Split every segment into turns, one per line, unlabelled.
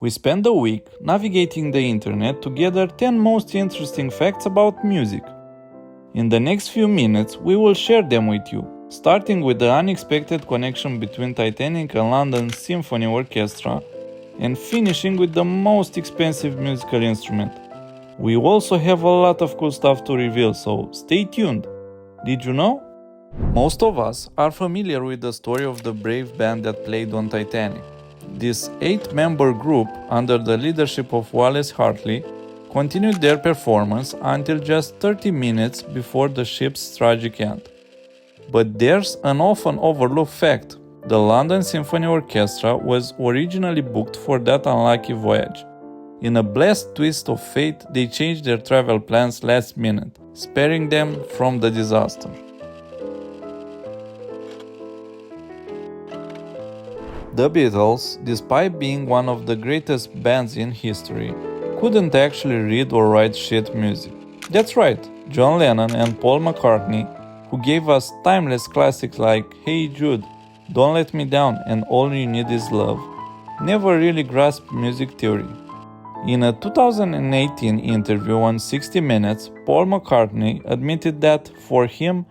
We spent a week navigating the internet to gather 10 most interesting facts about music. In the next few minutes, we will share them with you, starting with the unexpected connection between Titanic and London Symphony Orchestra, and finishing with the most expensive musical instrument. We also have a lot of cool stuff to reveal, so stay tuned. Did you know? Most of us are familiar with the story of the brave band that played on Titanic. This 8-member group, under the leadership of Wallace Hartley, continued their performance until just 30 minutes before the ship's tragic end. But there's an often overlooked fact. The London Symphony Orchestra was originally booked for that unlucky voyage. In a blessed twist of fate, they changed their travel plans last minute, sparing them from the disaster. The Beatles, despite being one of the greatest bands in history, couldn't actually read or write sheet music. That's right, John Lennon and Paul McCartney, who gave us timeless classics like Hey Jude, Don't Let Me Down and All You Need Is Love, never really grasped music theory. In a 2018 interview on 60 Minutes, Paul McCartney admitted that, for him,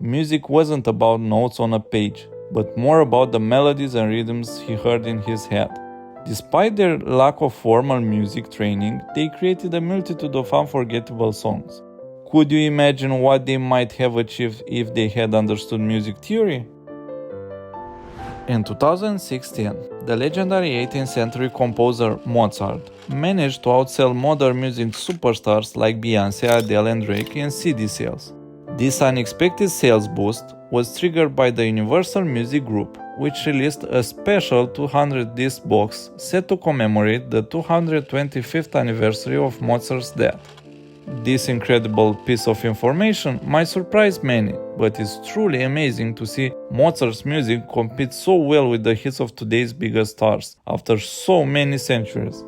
music wasn't about notes on a page, but more about the melodies and rhythms he heard in his head. Despite their lack of formal music training, they created a multitude of unforgettable songs. Could you imagine what they might have achieved if they had understood music theory? In 2016, the legendary 18th century composer Mozart managed to outsell modern music superstars like Beyoncé, Adele and Drake in CD sales. This unexpected sales boost was triggered by the Universal Music Group, which released a special 200-disc box set to commemorate the 225th anniversary of Mozart's death. This incredible piece of information might surprise many, but it's truly amazing to see Mozart's music compete so well with the hits of today's biggest stars after so many centuries.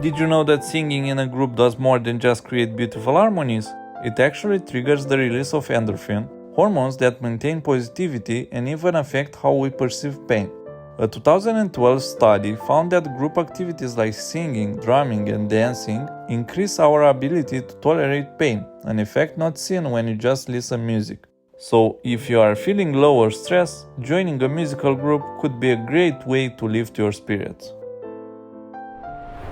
Did you know that singing in a group does more than just create beautiful harmonies? It actually triggers the release of endorphin, hormones that maintain positivity and even affect how we perceive pain. A 2012 study found that group activities like singing, drumming, and dancing increase our ability to tolerate pain, an effect not seen when you just listen music. So, if you are feeling low or stressed, joining a musical group could be a great way to lift your spirits.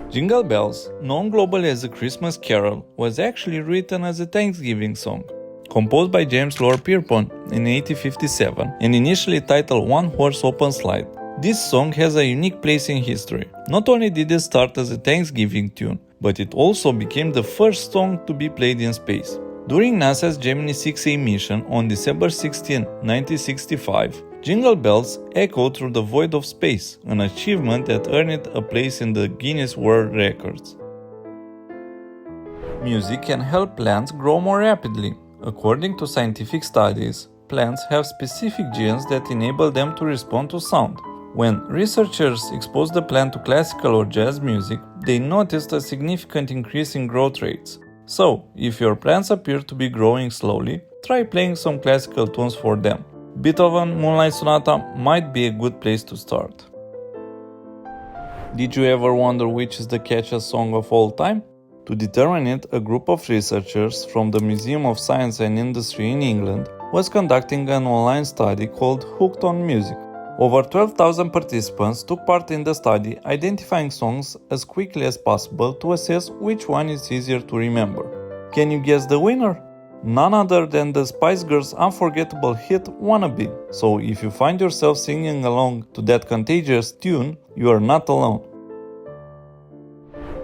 Jingle Bells, known globally as a Christmas carol, was actually written as a Thanksgiving song. Composed by James Lord Pierpont in 1857 and initially titled One Horse Open Slide, this song has a unique place in history. Not only did it start as a Thanksgiving tune, but it also became the first song to be played in space. During NASA's Gemini 6A mission on December 16, 1965, Jingle Bells echoed through the void of space, an achievement that earned it a place in the Guinness World Records. Music can help plants grow more rapidly. According to scientific studies, plants have specific genes that enable them to respond to sound. When researchers exposed the plant to classical or jazz music, they noticed a significant increase in growth rates. So, if your plants appear to be growing slowly, try playing some classical tunes for them. Beethoven Moonlight Sonata might be a good place to start. Did you ever wonder which is the catchiest song of all time? To determine it, a group of researchers from the Museum of Science and Industry in England was conducting an online study called Hooked on Music. Over 12,000 participants took part in the study, identifying songs as quickly as possible to assess which one is easier to remember. Can you guess the winner? None other than the Spice Girls' unforgettable hit Wannabe. So if you find yourself singing along to that contagious tune, you are not alone.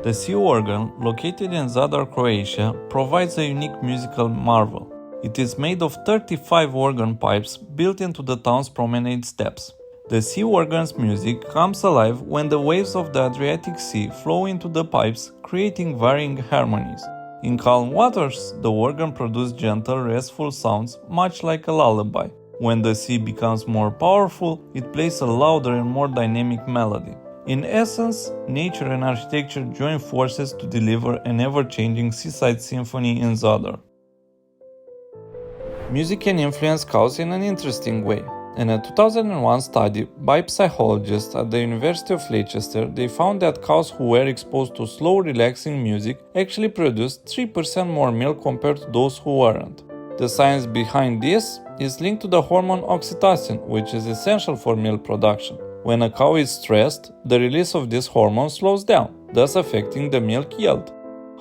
The sea organ, located in Zadar, Croatia, provides a unique musical marvel. It is made of 35 organ pipes built into the town's promenade steps. The sea organ's music comes alive when the waves of the Adriatic Sea flow into the pipes, creating varying harmonies. In calm waters, the organ produces gentle, restful sounds, much like a lullaby. When the sea becomes more powerful, it plays a louder and more dynamic melody. In essence, nature and architecture join forces to deliver an ever-changing seaside symphony in Zadar. Music can influence cows in an interesting way. In a 2001 study by psychologists at the University of Leicester, they found that cows who were exposed to slow, relaxing music actually produced 3% more milk compared to those who weren't. The science behind this is linked to the hormone oxytocin, which is essential for milk production. When a cow is stressed, the release of this hormone slows down, thus affecting the milk yield.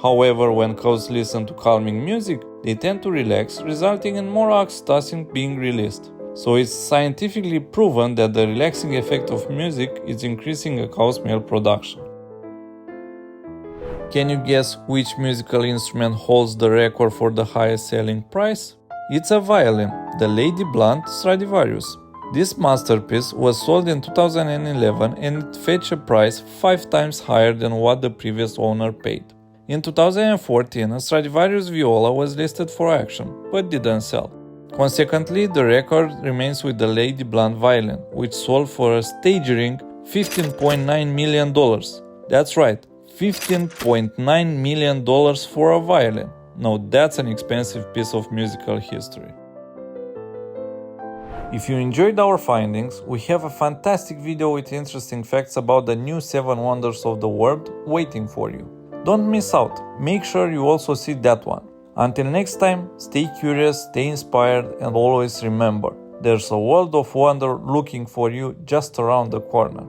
However, when cows listen to calming music, they tend to relax, resulting in more oxytocin being released. So it's scientifically proven that the relaxing effect of music is increasing a cow's milk production. Can you guess which musical instrument holds the record for the highest selling price? It's a violin, the Lady Blunt Stradivarius. This masterpiece was sold in 2011 and it fetched a price 5 times higher than what the previous owner paid. In 2014, a Stradivarius viola was listed for auction, but didn't sell. Consequently, the record remains with the Lady Blunt violin, which sold for a staggering $15.9 million. That's right, $15.9 million for a violin. Now that's an expensive piece of musical history. If you enjoyed our findings, we have a fantastic video with interesting facts about the new 7 wonders of the world waiting for you. Don't miss out, make sure you also see that one. Until next time, stay curious, stay inspired, and always remember, there's a world of wonder looking for you just around the corner.